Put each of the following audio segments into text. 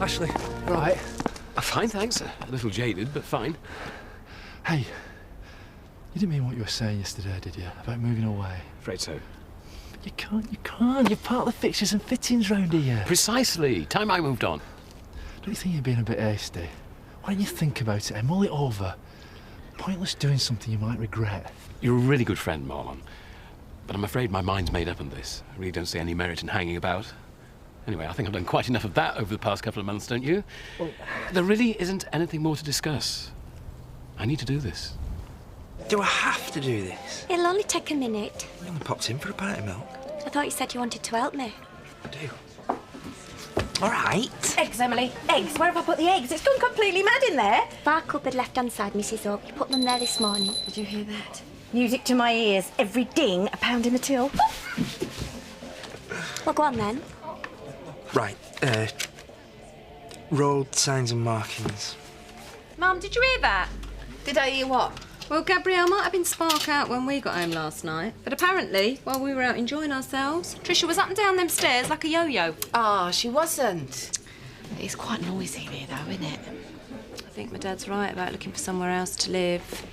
Ashley, right. Fine, thanks. A little jaded, but fine. Hey, you didn't mean what you were saying yesterday, did you? About moving away? Afraid so. You can't. You're part of the fixtures and fittings round here. Precisely. Time I moved on. Don't you think you're being a bit hasty? Why don't you think about it and mull it over? Pointless doing something you might regret. You're a really good friend, Marlon. But I'm afraid my mind's made up on this. I really don't see any merit in hanging about. Anyway, I think I've done quite enough of that over the past couple of months, don't you? Well, there really isn't anything more to discuss. I need to do this. Do I have to do this? It'll only take a minute. I only popped in for a pint of milk. I thought you said you wanted to help me. I do. All right. Eggs, Emily. Eggs. Where have I put the eggs? It's gone completely mad in there. Bar cupboard left-hand side, Mrs. Oak. You put them there this morning. Did you hear that? Music to my ears. Every ding, a pound in the till. Well, go on then. Right. Road signs and markings. Mum, did you hear that? Did I hear what? Well, Gabrielle might have been spark out when we got home last night, but apparently, while we were out enjoying ourselves, Tricia was up and down them stairs like a yo-yo. Oh, she wasn't. It's quite noisy here, though, isn't it? I think my dad's right about looking for somewhere else to live.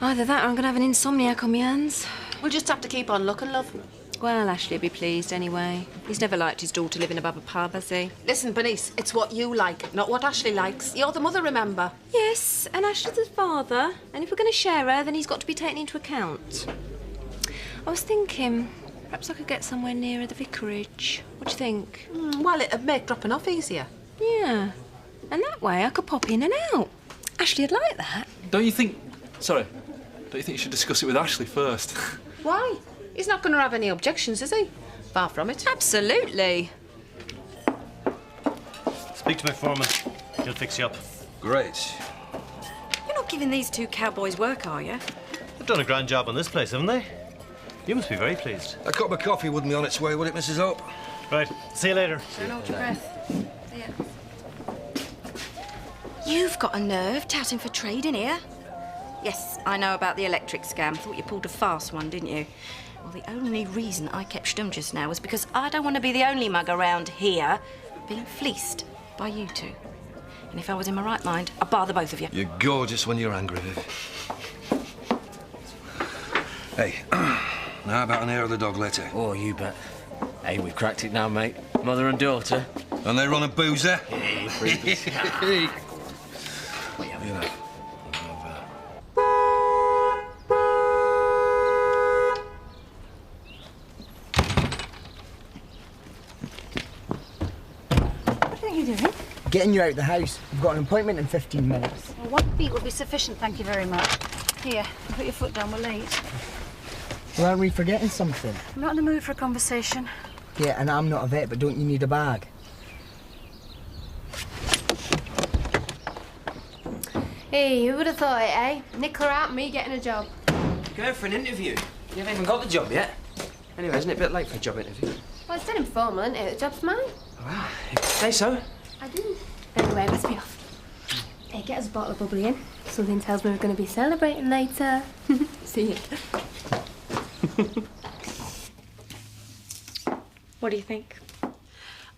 Either that or I'm going to have an insomniac on my hands. We'll just have to keep on looking, love. Well, Ashley'll be pleased anyway. He's never liked his daughter living above a pub, has he? Listen, Bernice, it's what you like, not what Ashley likes. You're the mother, remember? Yes, and Ashley's the father, and if we're going to share her, then he's got to be taken into account. I was thinking, perhaps I could get somewhere nearer the vicarage. What do you think? Well, it'd make dropping off easier. Yeah, and that way I could pop in and out. Ashley'd like that. Don't you think... Sorry. Don't you think you should discuss it with Ashley first? Why? He's not going to have any objections, is he? Far from it. Absolutely. Speak to my foreman. He'll fix you up. Great. You're not giving these two cowboys work, are you? They've done a grand job on this place, haven't they? You must be very pleased. A cup of coffee wouldn't be on its way, would it, Mrs. Hope? Right. See you later. Don't hold your breath. You've got a nerve touting for trade in here. Yes, I know about the electric scam. Thought you pulled a fast one, didn't you? Well, the only reason I kept stum just now was because I don't want to be the only mug around here being fleeced by you two. And if I was in my right mind, I'd bar the both of you. You're gorgeous when you're angry, Viv. Hey, now about an air of the dog letter. Oh, you bet. Hey, we've cracked it now, mate. Mother and daughter. And they run a boozer? Yeah, you freakers. You know. Getting you out of the house. I've got an appointment in 15 minutes. Well, 1 beat will be sufficient, thank you very much. Here, put your foot down, we're late. Well, are we forgetting something? I'm not in the mood for a conversation. Yeah, and I'm not a vet, but don't you need a bag? Hey, who would have thought it, eh? Nicola out, me getting a job. Going for an interview. You haven't even got the job yet. Anyway, isn't it a bit late for a job interview? Well, it's still informal, isn't it? The job's mine. Wow, if you say so. I do. Anyway, let's be off. Hey, get us a bottle of bubbly in. Something tells me we're going to be celebrating later. See you. What do you think?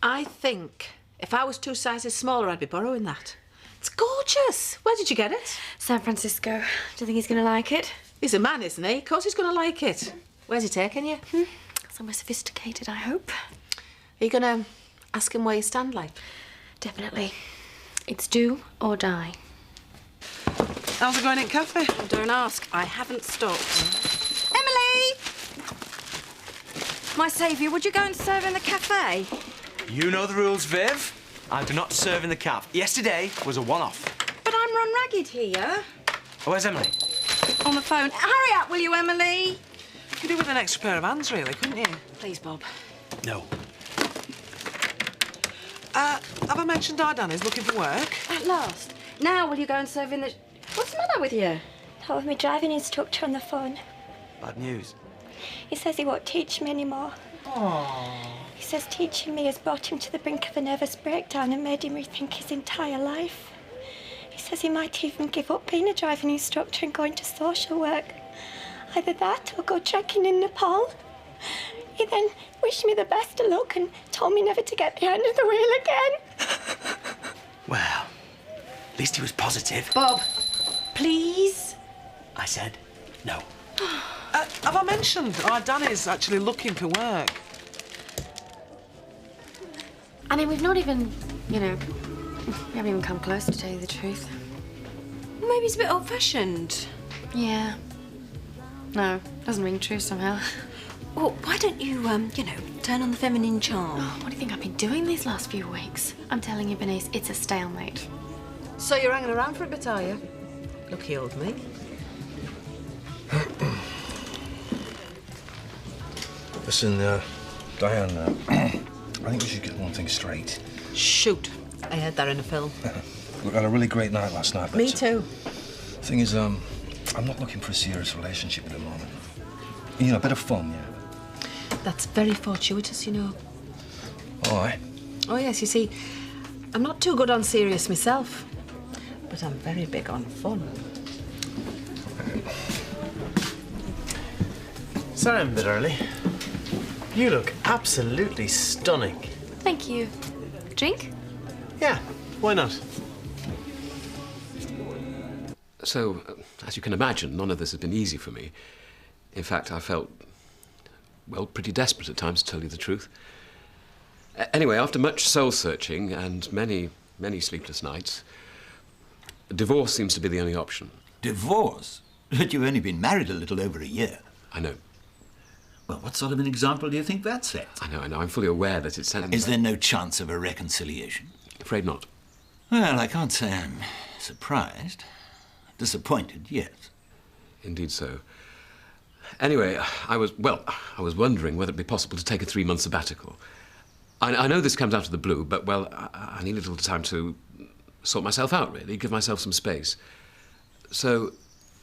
I think if I was 2 sizes smaller, I'd be borrowing that. It's gorgeous. Where did you get it? San Francisco. Do you think he's going to like it? He's a man, isn't he? Of course he's going to like it. Where's he taking you? Somewhere sophisticated, I hope. Are you going to ask him where you stand, like? Definitely. It's do or die. How's it going at cafe? Don't ask. I haven't stopped. Emily! My saviour, would you go and serve in the cafe? You know the rules, Viv. I do not serve in the caf. Yesterday was a one-off. But I'm run ragged here. Oh, where's Emily? On the phone. Hurry up, will you, Emily? You could do with an extra pair of hands, really, couldn't you? Please, Bob. No. Have I mentioned our Danny's looking for work? At last. Now will you go and serve in the... What's the matter with you? That was my driving instructor on the phone. Bad news. He says he won't teach me anymore. Aww. He says teaching me has brought him to the brink of a nervous breakdown and made him rethink his entire life. He says he might even give up being a driving instructor and go into social work. Either that or go trekking in Nepal. He then wished me the best of luck and told me never to get behind the wheel again. Well, at least he was positive. Bob, please. I said no. Have I mentioned Danny's actually looking for work? I mean, we've not even, you know, we haven't even come close to tell you the truth. Maybe he's a bit old-fashioned. Yeah. No, doesn't ring true somehow. Well, why don't you, you know, turn on the feminine charm? Oh, what do you think I've been doing these last few weeks? I'm telling you, Bernice, it's a stalemate. So you're hanging around for a bit, are you? Lucky old me. Listen, Diane, I think we should get one thing straight. Shoot. I heard that in a film. Look, I had a really great night last night, but... Me too. Thing is, I'm not looking for a serious relationship at the moment. You know, a bit of fun, yeah. That's very fortuitous, you know. All right. Oh, yes, you see, I'm not too good on serious myself, but I'm very big on fun. Sorry I'm a bit early. You look absolutely stunning. Thank you. Drink? Yeah, why not? So, as you can imagine, none of this has been easy for me. In fact, I felt, well, pretty desperate at times, to tell you the truth. Anyway, after much soul-searching and many, many sleepless nights, divorce seems to be the only option. Divorce? But you've only been married a little over a year. I know. Well, what sort of an example do you think that sets? I know. I'm fully aware that it's... Is there no chance of a reconciliation? Afraid not. Well, I can't say I'm surprised. Disappointed, yes. Indeed so. Anyway, I was wondering whether it'd be possible to take a 3-month sabbatical. I know this comes out of the blue, but, well, I need a little time to sort myself out, really, give myself some space. So,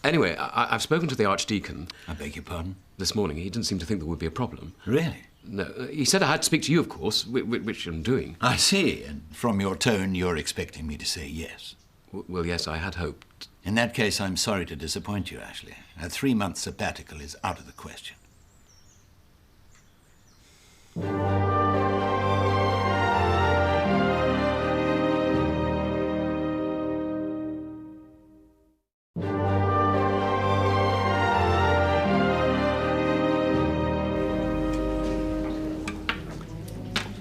anyway, I've spoken to the Archdeacon. I beg your pardon? This morning. He didn't seem to think there would be a problem. Really? No. He said I had to speak to you, of course, which I'm doing. I see. And from your tone, you're expecting me to say yes. Well, yes, I had hoped. In that case, I'm sorry to disappoint you, Ashley. A 3-month sabbatical is out of the question.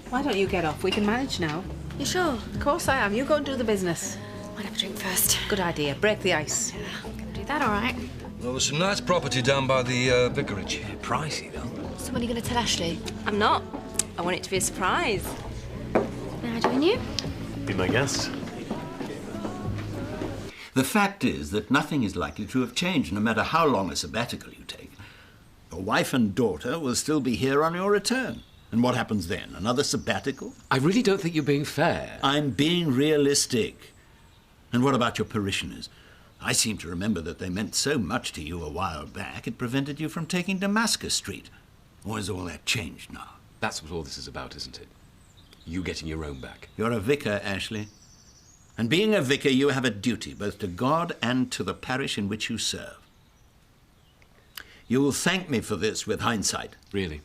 Why don't you get off? We can manage now. You sure? Of course I am. You go and do the business. Might have a drink first. Good idea. Break the ice. Yeah, can do that all right. Well, there's some nice property down by the vicarage. Yeah, pricey, though. So when are you going to tell Ashley? I'm not. I want it to be a surprise. May I join you? Be my guest. The fact is that nothing is likely to have changed, no matter how long a sabbatical you take. Your wife and daughter will still be here on your return. And what happens then? Another sabbatical? I really don't think you're being fair. I'm being realistic. And what about your parishioners? I seem to remember that they meant so much to you a while back, it prevented you from taking Damascus Street. Or is all that changed now? That's what all this is about, isn't it? You getting your own back. You're a vicar, Ashley. And being a vicar, you have a duty both to God and to the parish in which you serve. You will thank me for this with hindsight. Really?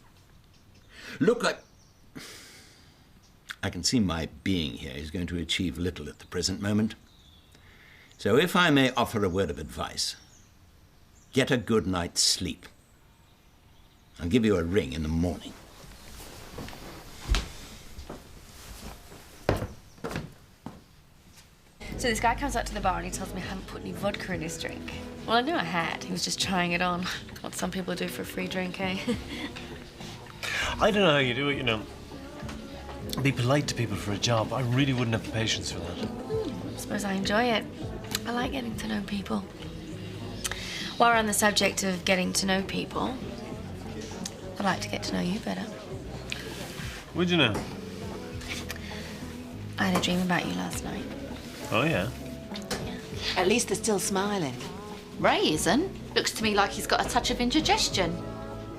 Look, I can see my being here is going to achieve little at the present moment. So if I may offer a word of advice, get a good night's sleep. I'll give you a ring in the morning. So this guy comes up to the bar and he tells me I hadn't put any vodka in his drink. Well, I knew I had. He was just trying it on. What some people do for a free drink, eh? I don't know how you do it, you know. Be polite to people for a job. I really wouldn't have the patience for that. I suppose I enjoy it. I like getting to know people. While we're on the subject of getting to know people, I'd like to get to know you better. Would you know? I had a dream about you last night. Oh, yeah? At least they're still smiling. Ray isn't. Looks to me like he's got a touch of indigestion.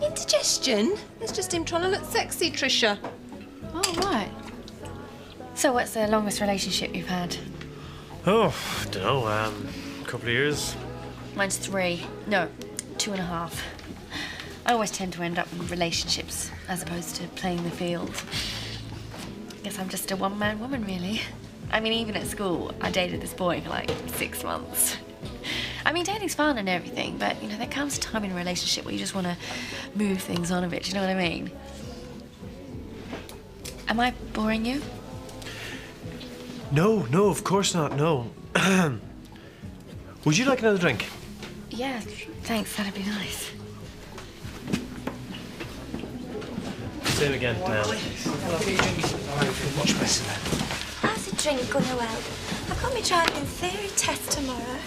Indigestion? It's just him trying to look sexy, Tricia. Oh, right. So what's the longest relationship you've had? Oh, don't know, a couple of years. Mine's 3. No, 2.5. I always tend to end up in relationships as opposed to playing the field. I guess I'm just a one-man woman, really. I mean, even at school, I dated this boy for like 6 months. I mean, dating's fun and everything, but, you know, there comes a time in a relationship where you just want to move things on a bit, do you know what I mean? Am I boring you? No, of course not, no. Would you like another drink? Yeah, thanks, that'd be nice. Same again, Dan. Much better then. How's the drink going well? I've got my driving theory test tomorrow.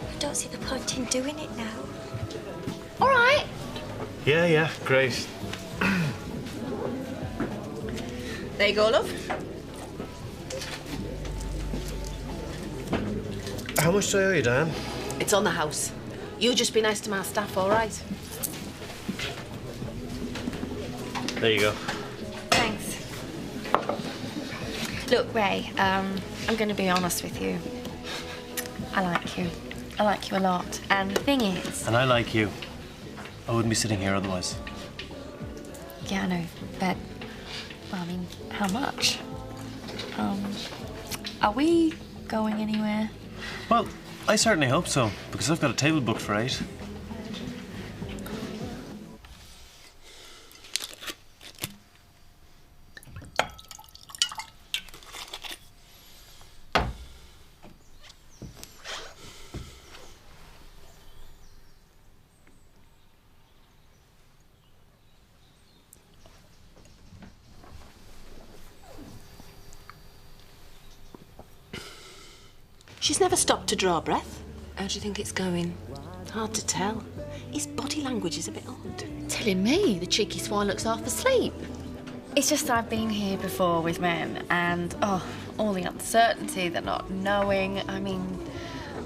I don't see the point in doing it now. All right. Yeah, great. There you go, love. How much do I owe you, Dan? It's on the house. You just be nice to my staff, all right? There you go. Thanks. Look, Ray, I'm going to be honest with you. I like you. I like you a lot. And the thing is... And I like you. I wouldn't be sitting here otherwise. Yeah, I know, but... Well, I mean, how much? Are we going anywhere? Well, I certainly hope so, because I've got a table booked for 8. She's never stopped to draw breath. How do you think it's going? Hard to tell. His body language is a bit odd. Telling me the cheeky swine looks half asleep. It's just I've been here before with men and, all the uncertainty, the not knowing. I mean,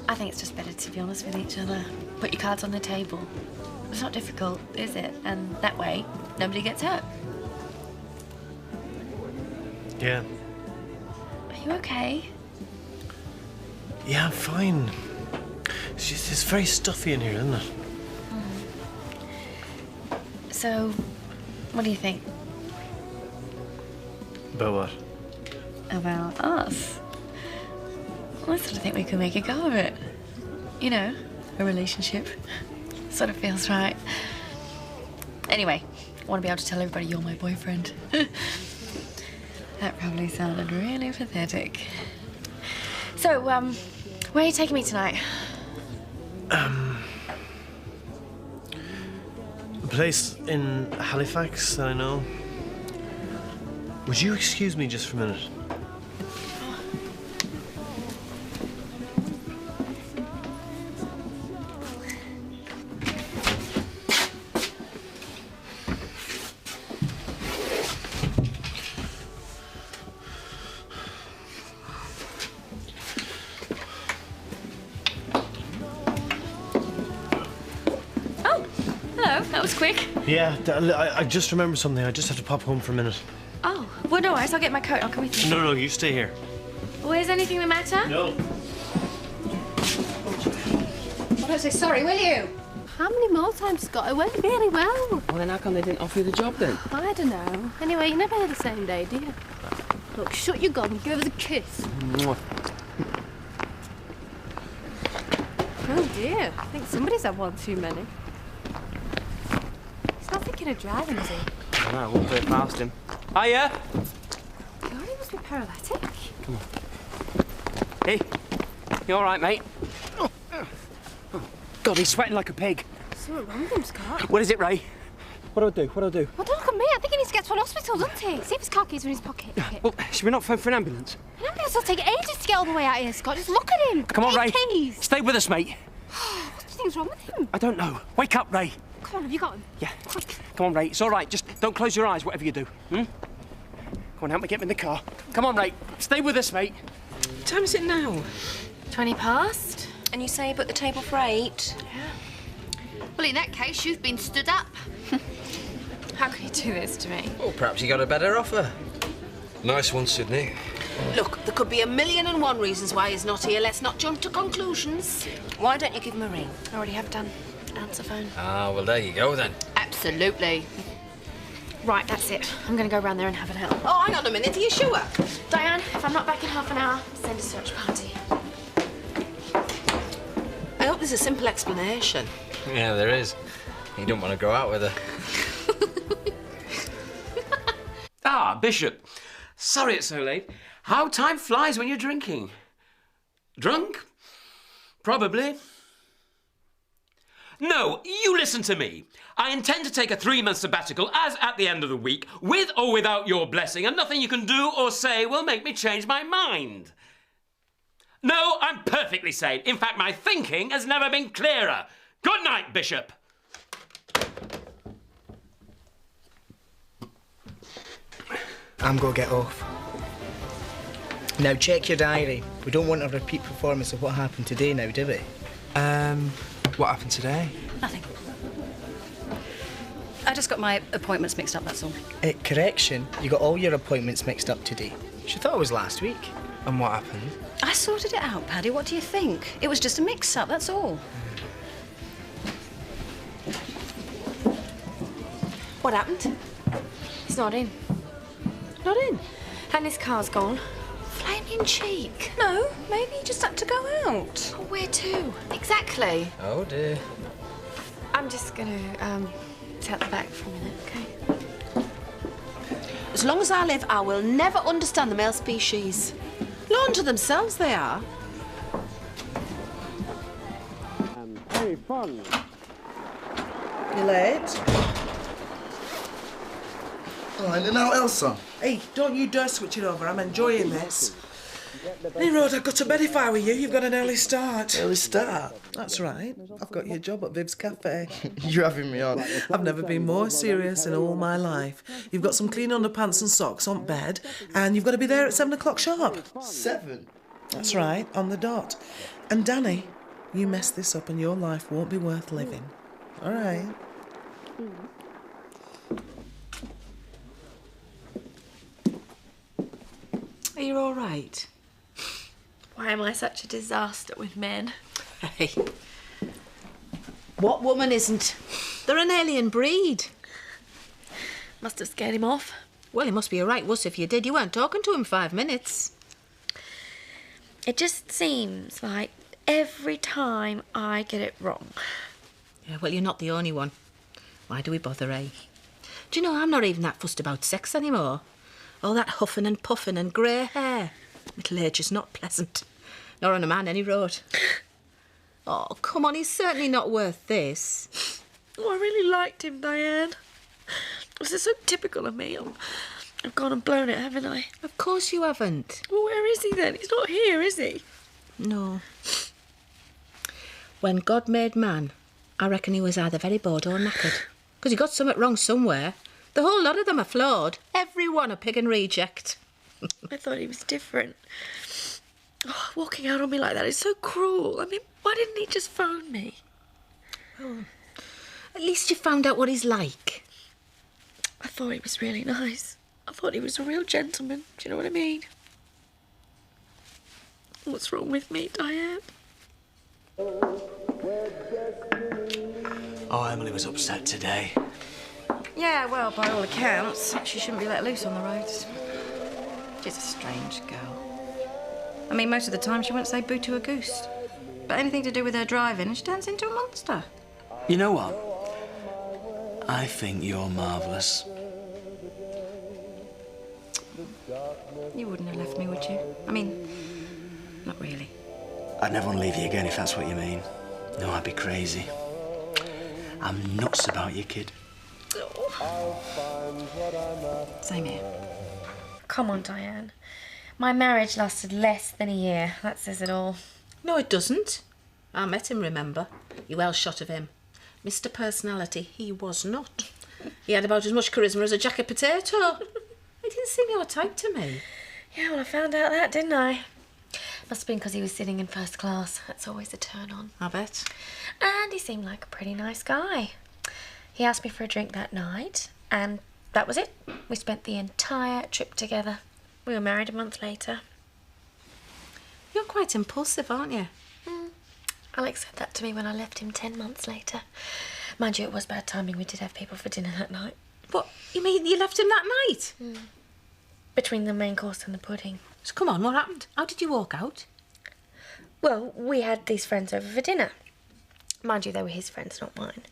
I think it's just better to be honest with each other. Put your cards on the table. It's not difficult, is it? And that way, nobody gets hurt. Yeah. Are you okay? Yeah, I'm fine. It's very stuffy in here, isn't it? So, what do you think? About what? About us? Well, I sort of think we could make a go of it. You know, a relationship. Sort of feels right. Anyway, I want to be able to tell everybody you're my boyfriend. That probably sounded really pathetic. So, where are you taking me tonight? A place in Halifax that I know. Would you excuse me just for a minute? That was quick. Yeah, I just remembered something. I just have to pop home for a minute. Oh, well, no worries. I'll get my coat. I'll come with you. No, you stay here. Well, is anything the matter? No. Well, don't say sorry, will you? How many more times, Scott? It went really well. Well, then how come they didn't offer you the job then? I don't know. Anyway, you never hear the same day, do you? Look, shut your gob and give us a kiss. Mwah. Oh dear, I think somebody's had one too many. He's not thinking of driving, is he? I don't know, I won't do it past him. Hiya! God, he must be paralytic. Come on. Hey, you all right, mate? Oh, God, he's sweating like a pig. Something wrong with him, Scott. What is it, Ray? What do I do? Well, don't look at me. I think he needs to get to an hospital, doesn't he? See if his car keys are in his pocket. Well, should we not phone for an ambulance? An ambulance will take ages to get all the way out here, Scott. Just look at him. Come on, Ray. Keys. Stay with us, mate. What do you think's wrong with him? I don't know. Wake up, Ray. Come on, have you got him? Yeah. Quick. Come on, Ray. It's all right. Just don't close your eyes, whatever you do. Come on, help me get him in the car. Come on, Ray. Stay with us, mate. What time is it now? 20 past. And you say you booked the table for 8? Yeah. Well, in that case, you've been stood up. How can you do this to me? Well, perhaps you got a better offer. Nice one, Sydney. Look, there could be 1,000,001 reasons why he's not here. Let's not jump to conclusions. Why don't you give him a ring? I already have done. Answer phone. Ah, well, there you go, then. Absolutely. Right, that's it. I'm going to go round there and have a help. Oh, hang on a minute. Are you sure? Diane, if I'm not back in half an hour, send a search party. I hope there's a simple explanation. Yeah, there is. You don't want to go out with her. Ah, Bishop. Sorry it's so late. How time flies when you're drinking. Drunk? Probably. No, you listen to me. I intend to take a 3-month sabbatical as at the end of the week, with or without your blessing, and nothing you can do or say will make me change my mind. No, I'm perfectly sane. In fact, my thinking has never been clearer. Good night, Bishop. I'm going to get off. Now, check your diary. We don't want a repeat performance of what happened today now, do we? What happened today? Nothing. I just got my appointments mixed up, that's all. Correction, you got all your appointments mixed up today. She thought it was last week. And what happened? I sorted it out, Paddy. What do you think? It was just a mix-up, that's all. What happened? He's not in. Not in? And his car's gone. Flaming cheek. No, maybe he just had to go out. Oh, where to? Exactly. Oh, dear. I'm just going to sit at the back for a minute, OK? As long as I live, I will never understand the male species. Law to themselves, they are. Hey, fun. You late? Oh, and now Elsa. Hey, don't you dare switch it over. I'm enjoying this. Hey, Rod, I've got to bed if I were you. You've got an early start. Early start? That's right. I've got your job at Viv's Cafe. You're having me on. I've never been more serious in all my life. You've got some clean underpants and socks on bed, and you've got to be there at 7 o'clock sharp. 7? That's right, on the dot. And Danny, you mess this up and your life won't be worth living. All right? Are you all right? Why am I such a disaster with men? Hey. What woman isn't? They're an alien breed. Must have scared him off. Well, he must be a right wuss if you did. You weren't talking to him 5 minutes. It just seems like every time I get it wrong. Yeah, well, you're not the only one. Why do we bother, eh? Do you know, I'm not even that fussed about sex anymore. All that huffing and puffing and grey hair. Middle age is not pleasant. Nor on a man, any road. Oh, come on, he's certainly not worth this. Oh, I really liked him, Diane. This is so typical of me. I've gone and blown it, haven't I? Of course you haven't. Well, where is he then? He's not here, is he? No. When God made man, I reckon he was either very bored or knackered. Because he got something wrong somewhere. The whole lot of them are flawed. Every one a pig and reject. I thought he was different. Oh, walking out on me like that is so cruel. I mean, why didn't he just phone me? Well, at least you found out what he's like. I thought he was really nice. I thought he was a real gentleman. Do you know what I mean? What's wrong with me, Diane? Oh, Emily was upset today. Yeah, well, by all accounts, she shouldn't be let loose on the roads. She's a strange girl. I mean, most of the time she won't say boo to a goose. But anything to do with her driving, and she turns into a monster. You know what? I think you're marvellous. You wouldn't have left me, would you? I mean, not really. I'd never want to leave you again if that's what you mean. No, I'd be crazy. I'm nuts about you, kid. Same here. Come on, Diane. My marriage lasted less than a year. That says it all. No, it doesn't. I met him, remember? You well shot of him. Mr. Personality, he was not. He had about as much charisma as a jacket potato. He didn't seem your type to me. Yeah, well, I found out that, didn't I? Must have been because he was sitting in first class. That's always a turn on. I bet. And he seemed like a pretty nice guy. He asked me for a drink that night, and that was it. We spent the entire trip together. We were married a month later. You're quite impulsive, aren't you? Alex said that to me when I left him 10 months later. Mind you, it was bad timing. We did have people for dinner that night. But you mean you left him that night? Between the main course and the pudding. So come on, what happened? How did you walk out? Well, we had these friends over for dinner. Mind you, they were his friends, not mine.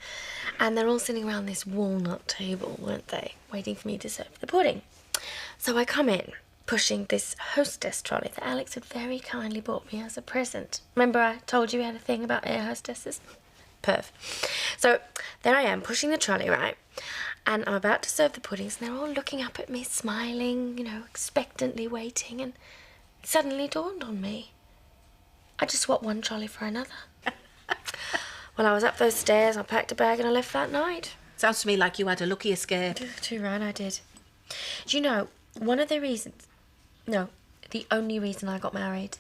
And they're all sitting around this walnut table, weren't they? Waiting for me to serve the pudding. So I come in, pushing this hostess trolley that Alex had very kindly bought me as a present. Remember I told you we had a thing about air hostesses? Perv. So there I am, pushing the trolley, right? And I'm about to serve the puddings, and they're all looking up at me, smiling, you know, expectantly waiting, and it suddenly dawned on me. I just swapped one trolley for another. When I was up those stairs, I packed a bag and I left that night. Sounds to me like you had a lucky escape. Too right, I did. Do you know, one of the reasons, no, the only reason I got married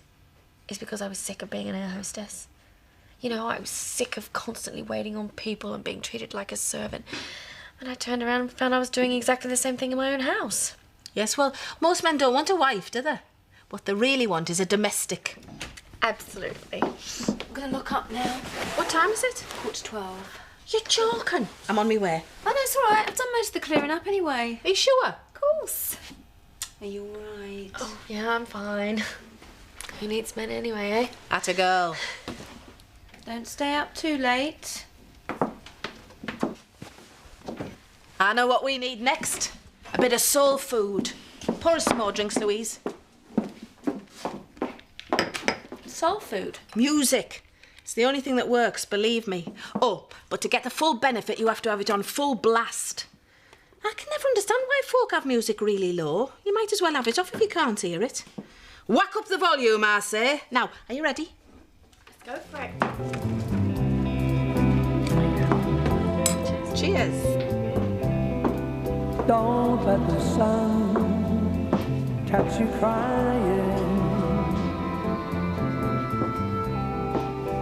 is because I was sick of being an air hostess. You know, I was sick of constantly waiting on people and being treated like a servant. And I turned around and found I was doing exactly the same thing in my own house. Yes, well, most men don't want a wife, do they? What they really want is a domestic. Absolutely. I'm going to look up now. What time is it? 12:15. You're joking. I'm on my way. Oh, no, it's all right. I've done most of the clearing up anyway. Are you sure? Of course. Are you all right? Oh, yeah, I'm fine. Who needs men anyway, eh? At a girl. Don't stay up too late. I know what we need next. A bit of soul food. Pour us some more drinks, Louise. Soul food? Music. It's the only thing that works, believe me. Oh, but to get the full benefit, you have to have it on full blast. I can never understand why folk have music really low. You might as well have it off if you can't hear it. Whack up the volume, I say. Now, are you ready? Let's go for it. Cheers. Don't let the sun catch you crying.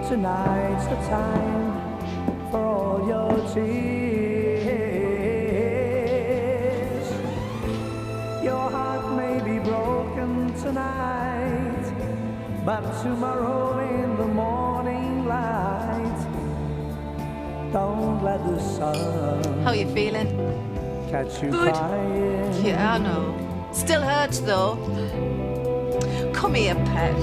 Tonight's the time for all your tears. Your heart may be broken tonight, but tomorrow in the morning light, don't let the sun. How are you feeling? Catch you Good. crying. Yeah, I know. Still hurts, though. Come here, pet.